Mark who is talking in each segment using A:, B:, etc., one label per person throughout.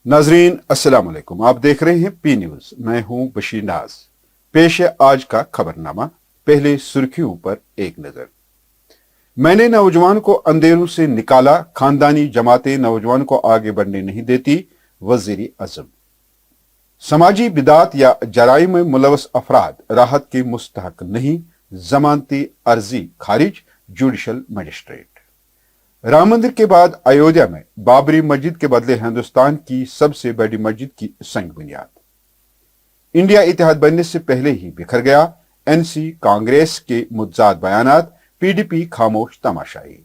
A: नाजरीन अस्सलाम वालेकुम। आप देख रहे हैं पी न्यूज। मैं हूं बशीर नाज। पेश है आज का खबरनामा। पहले सुर्खियों पर एक नजर। मैंने नौजवान को अंधेरों से निकाला, खानदानी जमातें नौजवान को आगे बढ़ने नहीं देती, वजीर आजम। समाजी बिदात या जराइम में मुलवस अफराद राहत के मुस्तहक नहीं, जमानती अर्जी खारिज, जुडिशल मजिस्ट्रेट। राम मंदिर के बाद अयोध्या में बाबरी मस्जिद के बदले हिंदुस्तान की सबसे बड़ी मस्जिद की संग बुनियाद। इंडिया इतिहाद बनने से पहले ही बिखर गया, एनसी कांग्रेस के मुज्जाद बयानात, पीडीपी खामोश तमाशाई।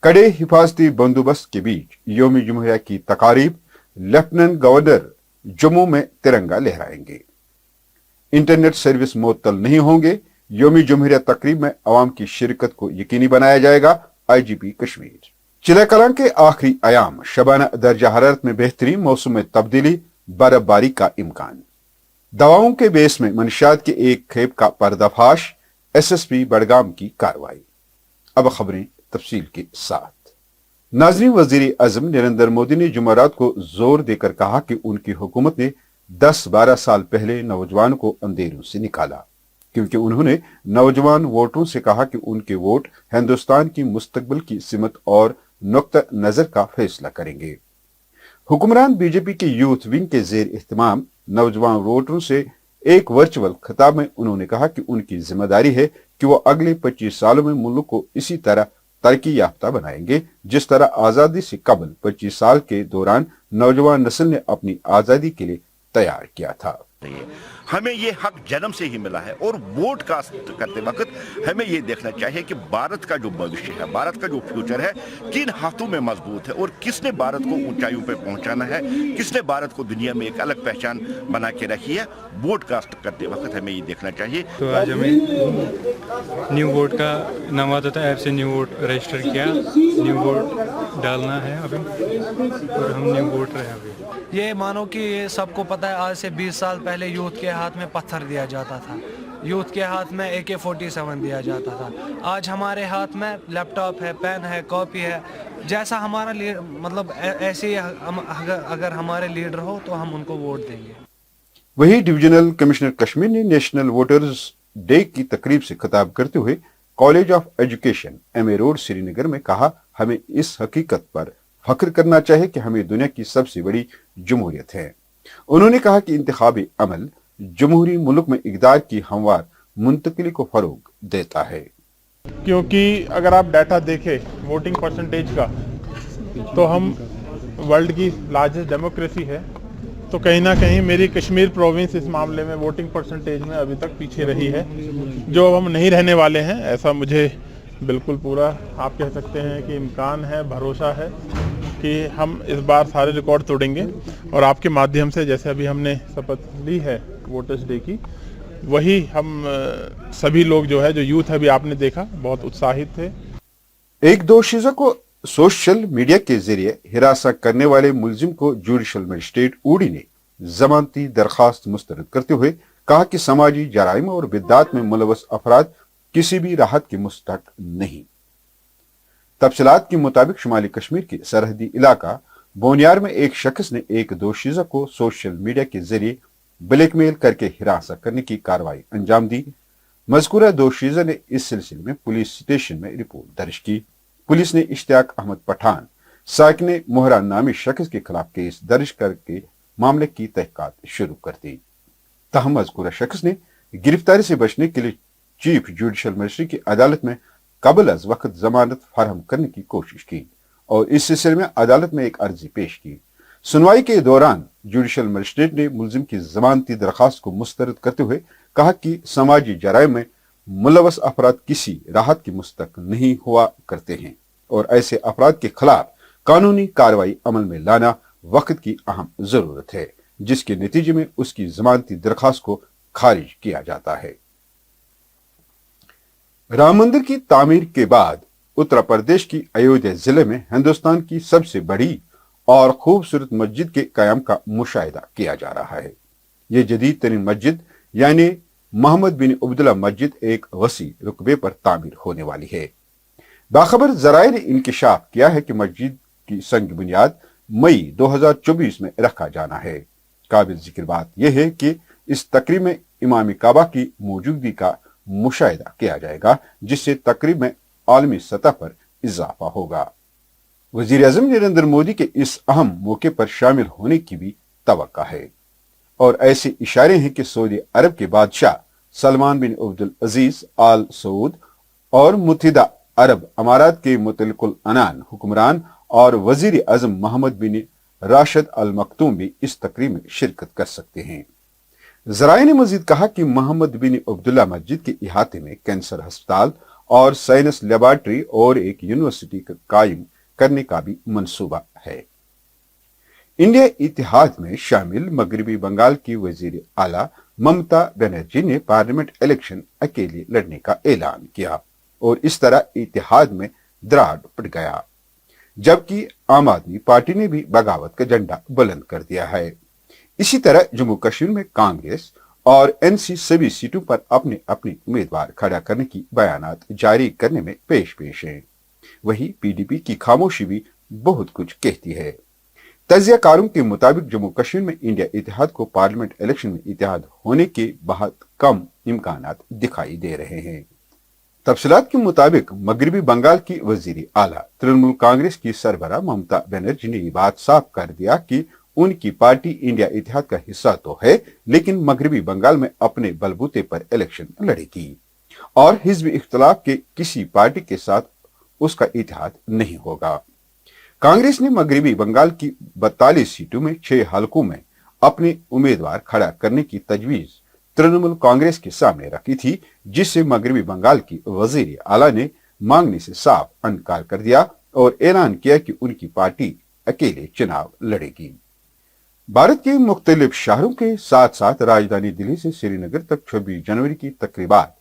A: कड़े हिफाजती बंदोबस्त के बीच यौम जुमहरिया की तकारीब, लेफ्टिनेंट गवर्नर जम्मू में तिरंगा लहराएंगे। इंटरनेट सर्विस मुअत्तल नहीं होंगे, यौम जुमहरिया तकरीब में अवाम की शिरकत को यकीनी बनाया जाएगा, आईजीपी कश्मीर। चिल्ला कलां के आखिरी अयाम, शबाना दर्जा हरारत में बेहतरी, मौसम में तब्दीली, बर्फबारी का इम्कान। दवाओं के बेस में मंशियात के एक खेप का पर्दाफाश, एसएसपी बड़गाम की कार्रवाई। अब खबरें तफसील के साथ। नाज़रीन, वजीर आजम नरेंद्र मोदी ने जुमेरात को जोर देकर कहा कि उनकी हुकूमत ने 10-12 साल पहले नौजवान को अंधेरों से निकाला, क्योंकि उन्होंने नौजवान वोटरों से कहा कि उनके वोट हिंदुस्तान की मुस्तकबिल की सिमत और नुक्ता नजर का फैसला करेंगे। हुक्मरान बीजेपी के यूथ विंग के जेर इख्तिमाम नौजवान वोटरों से एक वर्चुअल खिताब में उन्होंने कहा कि उनकी जिम्मेदारी है कि वो अगले 25 सालों में मुल्क को इसी तरह तरक्की याफ्ता बनाएंगे जिस तरह आजादी से कबल 25 साल के दौरान नौजवान नस्ल ने अपनी आजादी के लिए तैयार किया था।
B: हमें ये हक जन्म से ही मिला है और वोट कास्ट करते वक्त हमें ये देखना चाहिए कि भारत का जो भविष्य है, भारत का जो फ्यूचर है, किन हाथों में मजबूत है और किसने भारत को ऊंचाइयों पे पहुंचाना है, किसने भारत को दुनिया में एक अलग पहचान बना के रखी है। वोट कास्ट करते वक्त हमें ये देखना चाहिए।
C: तो आज हमें न्यू वोट का नवादा ऐप से न्यू वोट रजिस्टर किया, न्यू वोट डालना है अभी और हम न्यू वोटर हैं अभी।
D: ये मानो कि ये सबको पता है, आज से 20 साल पहले यूथ के हाथ में पत्थर दिया जाता था, यूथ के हाथ में AK-47 दिया जाता था। आज हमारे हाथ में लैपटॉप है, पेन है, कॉपी है। जैसा हमारा मतलब ऐसे ही अगर हमारे लीडर हो तो हम उनको वोट देंगे।
A: वही डिविजनल कमिश्नर कश्मीर ने नेशनल वोटर्स डे की तकरीब से खिताब करते हुए college of education MA road Srinagar में कहा, हमें इस हकीकत पर फख्र करना चाहिए कि हमें दुनिया की सबसे बड़ी जमहूरियत है। उन्होंने कहा कि इंतखाबी अमल जमहूरी मुल्क में इक़दार की हमवार मुंतकिली को फरोग देता है।
E: क्योंकि अगर आप डाटा देखें वोटिंग परसेंटेज का, तो हम वर्ल्ड की लार्जेस्ट डेमोक्रेसी है, तो कहीं ना कहीं मेरी कश्मीर प्रोविंस इस मामले में वोटिंग परसेंटेज में अभी तक पीछे रही है। जो हम नहीं रहने वाले हैं, ऐसा मुझे बिल्कुल पूरा आप कह सकते हैं कि इम्कान है, भरोसा है कि हम इस बार सारे रिकॉर्ड तोड़ेंगे और आपके माध्यम से, जैसे अभी हमने शपथ ली है वोटर्स डे की, वही हम सभी लोग जो है, जो यूथ है, अभी आपने देखा बहुत उत्साहित थे।
A: एक दोषीज़ा को सोशल मीडिया के जरिए हिरासत करने वाले मुलजिम को जुडिशल मजिस्ट्रेट ऊडी ने जमानती दरखास्त मुस्तरद करते हुए कहा कि समाजी जराइम और बिद्दात में मुलवस अफराद किसी भी राहत के मुस्तहक नहीं। तफसीलात के मुताबिक शुमाली कश्मीर के सरहदी इलाका बोनियार में एक शख्स ने एक दोषीज़ा को सोशल मीडिया के जरिए ब्लैकमेल करके हिरासत करने की कार्रवाई अंजाम दी। मज़कूरा दोषीज़ा ने इस सिलसिले में पुलिस स्टेशन में रिपोर्ट दर्ज की। पुलिस ने इश्तियाक अहमद पठान साकिन मोहरा नामी शख्स के खिलाफ केस दर्ज करके मामले की तहकीकात शुरू कर दी। ताहम मज़कूरा शख्स ने गिरफ्तारी से बचने के लिए चीफ जुडिशल मजिस्ट्रेट की अदालत में कबल अज वक्त जमानत फराहम करने की कोशिश की और इस सिलसिले में अदालत में एक अर्जी पेश की। सुनवाई के दौरान जुडिशल मजिस्ट्रेट ने मुलजिम की जमानती दरखास्त को मुस्तरद करते हुए कहा कि समाजी जराइम में मुलवस अफराद किसी राहत की मुस्तहक नहीं हुआ करते हैं और ऐसे अफराद के खिलाफ कानूनी कार्रवाई अमल में लाना वक्त की अहम जरूरत है, जिसके नतीजे में उसकी जमानती दरखास्त को खारिज किया जाता है। राम मंदिर की तामीर के बाद उत्तर प्रदेश की अयोध्या जिले में हिंदुस्तान की सबसे बड़ी और खूबसूरत मस्जिद के कयाम का मुशाहिदा किया जा रहा है। ये जदीद तरीन मस्जिद यानी मोहम्मद बिन अब्दुल्ला मस्जिद एक वसी रुकबे पर तामीर होने वाली है। बाखबर जराए ने इंकिशाफ किया है कि मस्जिद की संग बुनियाद मई 2024 में रखा जाना है। काबिल जिक्र बात यह है कि इस तकरीब में इमाम काबा की मौजूदगी का मुशाहिदा किया जाएगा, जिससे तकरीब में आलमी सतह पर इजाफा होगा। वजीर आजम नरेंद्र मोदी के इस अहम मौके पर शामिल होने की भी तवक्का है और ऐसे इशारे हैं कि सऊदी अरब के बादशाह सलमान बिन अब्दुल अजीज आल सऊद और मुत्तहिदा अरब अमारात के मुतलकुल अनान हुक्मरान और वजीर आजम मोहम्मद बिन राशिद अल मखतूम भी इस तकरीब में शिरकत कर सकते हैं। जराये ने मजीद कहा कि मोहम्मद बिन अब्दुल्ला मस्जिद के इहाते में कैंसर अस्पताल और साइंस लेबोरेटरी और एक यूनिवर्सिटी कायम करने का भी मंसूबा है। इंडिया इतिहाद में शामिल मगरबी बंगाल की वजीर आला ममता बनर्जी ने पार्लियामेंट इलेक्शन अकेले लड़ने का ऐलान किया और इस तरह इतिहाद में दरार पड़ गया, जबकि आम आदमी पार्टी ने भी बगावत का झंडा बुलंद कर दिया है। इसी तरह जम्मू कश्मीर में कांग्रेस और एनसी सभी सीटों पर अपने अपने उम्मीदवार खड़ा करने की बयानात जारी करने में पेश हैं। वहीं पीडीपी की खामोशी भी बहुत कुछ कहती है। तजियाकारों के मुताबिक जम्मू कश्मीर में इंडिया इतिहाद को पार्लियामेंट इलेक्शन में इतिहाद होने के बहुत कम इम्कानात दिखाई दे रहे हैं। तफसीलात के मुताबिक मगरबी बंगाल की वजीर आला तृणमूल कांग्रेस की सरबराह ममता बनर्जी ने ये बात साफ कर दिया कि उनकी पार्टी इंडिया इतिहाद का हिस्सा तो है, लेकिन मगरबी बंगाल में अपने बलबूते पर इलेक्शन लड़ेगी और हिजब इख्तलाफ के किसी पार्टी के साथ उसका इतिहाद नहीं होगा। कांग्रेस ने मगरबी बंगाल की 42 सीटों में 6 हलकों में अपने उम्मीदवार खड़ा करने की तजवीज तृणमूल कांग्रेस के सामने रखी थी, जिससे मगरबी बंगाल की वजीर आला ने मांगने से साफ इनकार कर दिया और ऐलान किया कि उनकी पार्टी अकेले चुनाव लड़ेगी। भारत के मुख्तलिफ शहरों के साथ साथ राजधानी दिल्ली से श्रीनगर तक 26 जनवरी की तकरीबात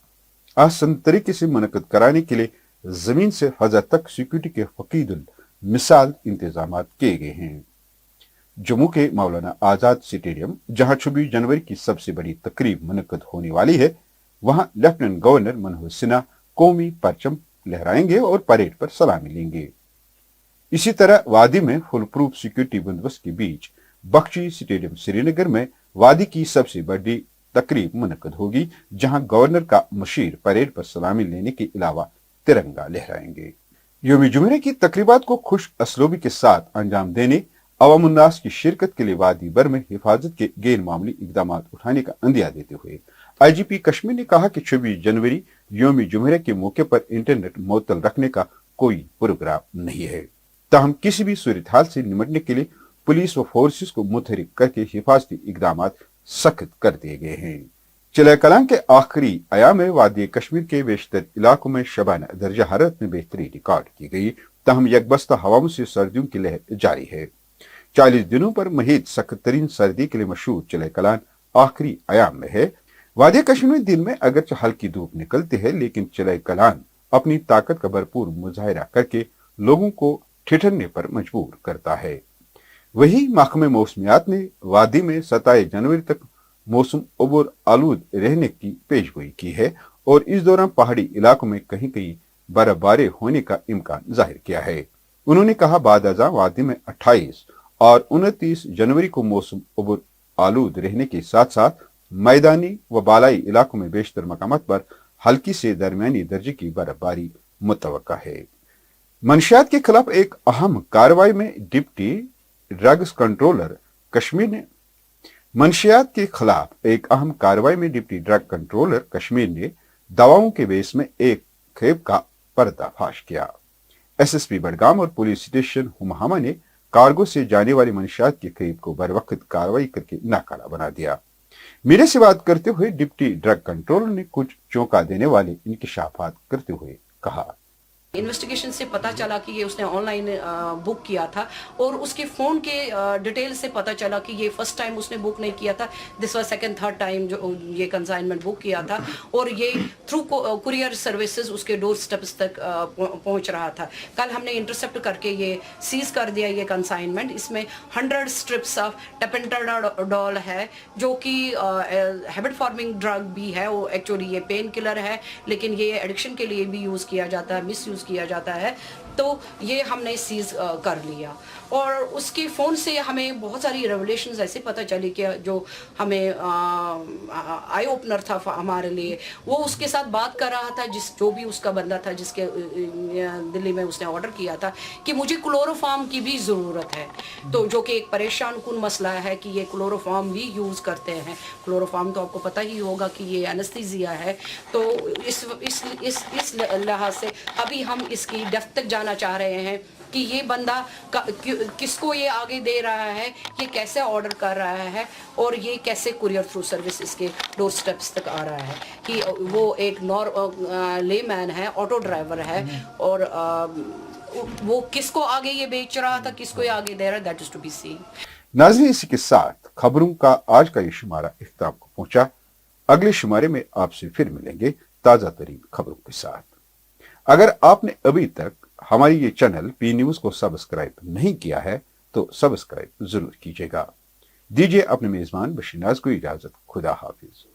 A: आसान तरीके से मुनक्कद कराने के लिए जमीन से फजा तक सिक्योरिटी के फकीदुल मिसाल इंतजाम किए गए हैं। जम्मू के मौलाना आजाद स्टेडियम, जहां 26 जनवरी की सबसे बड़ी तकरीब मुनक्कद होने वाली है, वहां लेफ्टिनेंट गवर्नर मनोहर सिन्हा कौमी परचम लहराएंगे और परेड पर सलामी लेंगे। इसी तरह वादी में फुल प्रूफ सिक्योरिटी बंदोबस्त के बीच बख्शी स्टेडियम श्रीनगर में वादी की सबसे बड़ी तकरीब मुनक्कद होगी, जहां गवर्नर का मुशीर परेड पर सलामी लेने के अलावा तिरंगा लहराएंगे। यौम जुमेरे की तकरीबात को खुश असलूबी के साथ अंजाम देने अवाम उन्नास की शिरकत के लिए वादी भर में हिफाजत के गैर मामूली इकदाम उठाने का अंदिया देते हुए आईजीपी कश्मीर ने कहा कि 26 जनवरी यौम जुमेरे के मौके पर इंटरनेट मुअत्तल रखने का कोई प्रोग्राम नहीं है। ताहम किसी भी सूरत हाल से निपटने के लिए पुलिस व फोर्सेस को मुतहरिक करके हिफाजती इकदाम सख्त कर दिए गए हैं। चिल्ला कलां के आखिरी अयाम में वादी कश्मीर के बेशतर इलाकों में शबाना दर्जा हरारत में बेहतरी रिकॉर्ड की गई, ताहम यकबस्ता हवाओं से सर्दियों की लहर जारी है। 40 दिनों पर महीद सख्त तरीन सर्दी के लिए मशहूर चिल्ला कलां आखिरी अयाम में है। वादी कश्मीर में दिन में अगरचे हल्की धूप निकलती है, लेकिन चिल्ला कलां अपनी ताकत का भरपूर मुजाहिरा करके लोगों को ठिठुरने पर मजबूर करता है। वही महकमे मौसमियात ने वादी में 27 जनवरी तक मौसम अबूर आलूद रहने की पेशगोई की है और इस दौरान पहाड़ी इलाकों में कहीं कहीं बर्फबारी होने का इम्कान जाहिर किया है। उन्होंने कहा बाद अज़ां वादी में 28 और 29 जनवरी को मौसम अबूर आलूद रहने के साथ साथ मैदानी व बालाई इलाकों में बेशतर मकामात पर हल्की से दरमियानी दर्जे की बर्फबारी मुतवक्का है। मंशियात के खिलाफ एक अहम कार्रवाई में डिप्टी ड्रग्स कंट्रोलर कश्मीर ने मंशियात के खिलाफ एक अहम कार्रवाई में डिप्टी ड्रग कंट्रोलर कश्मीर ने दवाओं के बेस में एक खेप का पर्दाफाश किया। एसएसपी बडगाम और पुलिस स्टेशन हुमामा ने कार्गो से जाने वाली मंशियात के खेप को बरवक्त कार्रवाई करके नाकारा बना दिया। मीडिया से बात करते हुए डिप्टी ड्रग कंट्रोलर ने कुछ चौंका देने वाले इंकशाफात करते हुए कहा,
F: इन्वेस्टिगेशन से पता चला कि ये उसने ऑनलाइन बुक किया था और उसके फ़ोन के डिटेल से पता चला कि ये फर्स्ट टाइम उसने बुक नहीं किया था, this was second third time जो ये कंसाइनमेंट बुक किया था और ये थ्रू कुरियर सर्विसेज उसके डोर स्टेप्स तक पहुंच रहा था। कल हमने इंटरसेप्ट करके ये सीज कर दिया ये कंसाइनमेंट। इसमें 100 स्ट्रिप्स ऑफ टेपेंटाडोल है जो कि हैबिट फॉर्मिंग ड्रग भी है। वो एक्चुअली ये पेन किलर है, लेकिन ये एडिक्शन के लिए भी यूज़ किया जाता है, मिस यूज़ किया जाता है। तो ये हमने सीज कर लिया। और उसके फ़ोन से हमें बहुत सारी रेवलेशंस ऐसे पता चली कि जो हमें आई ओपनर था हमारे लिए। वो उसके साथ बात कर रहा था, जो भी उसका बंदा था जिसके दिल्ली में उसने ऑर्डर किया था, कि मुझे क्लोरोफॉर्म की भी ज़रूरत है। तो जो कि एक परेशान कुन मसला है कि ये क्लोरोफॉर्म भी यूज़ करते हैं। क्लोरोफॉर्म तो आपको पता ही होगा कि ये एनेस्थीसिया है। तो इस लिहाज से अभी हम इसकी डेप्थ तक जाना चाह रहे हैं कि ये बंदा किसको ये आगे दे रहा है, ये कैसे ऑर्डर कर रहा है, और ये कैसे कुरियर थ्रू सर्विस इसके डोर स्टेप्स तक आ रहा है। कि वो एक लेमैन है, ऑटो ड्राइवर है, और वो किसको आगे ये बेच रहा था, किसको ये आगे दे रहा है, that is to be seen.
A: नाज़रीन, इसी के साथ खबरों का आज का ये शुमारा इख्तिताम को पहुंचा। अगले शुमारे में आपसे फिर मिलेंगे ताज़ा तरीन खबरों के साथ। अगर आपने अभी तक हमारी ये चैनल पी न्यूज को सब्सक्राइब नहीं किया है तो सब्सक्राइब जरूर कीजिएगा। दीजिए अपने मेजबान बशीर नाज को इजाजत। खुदा हाफिज।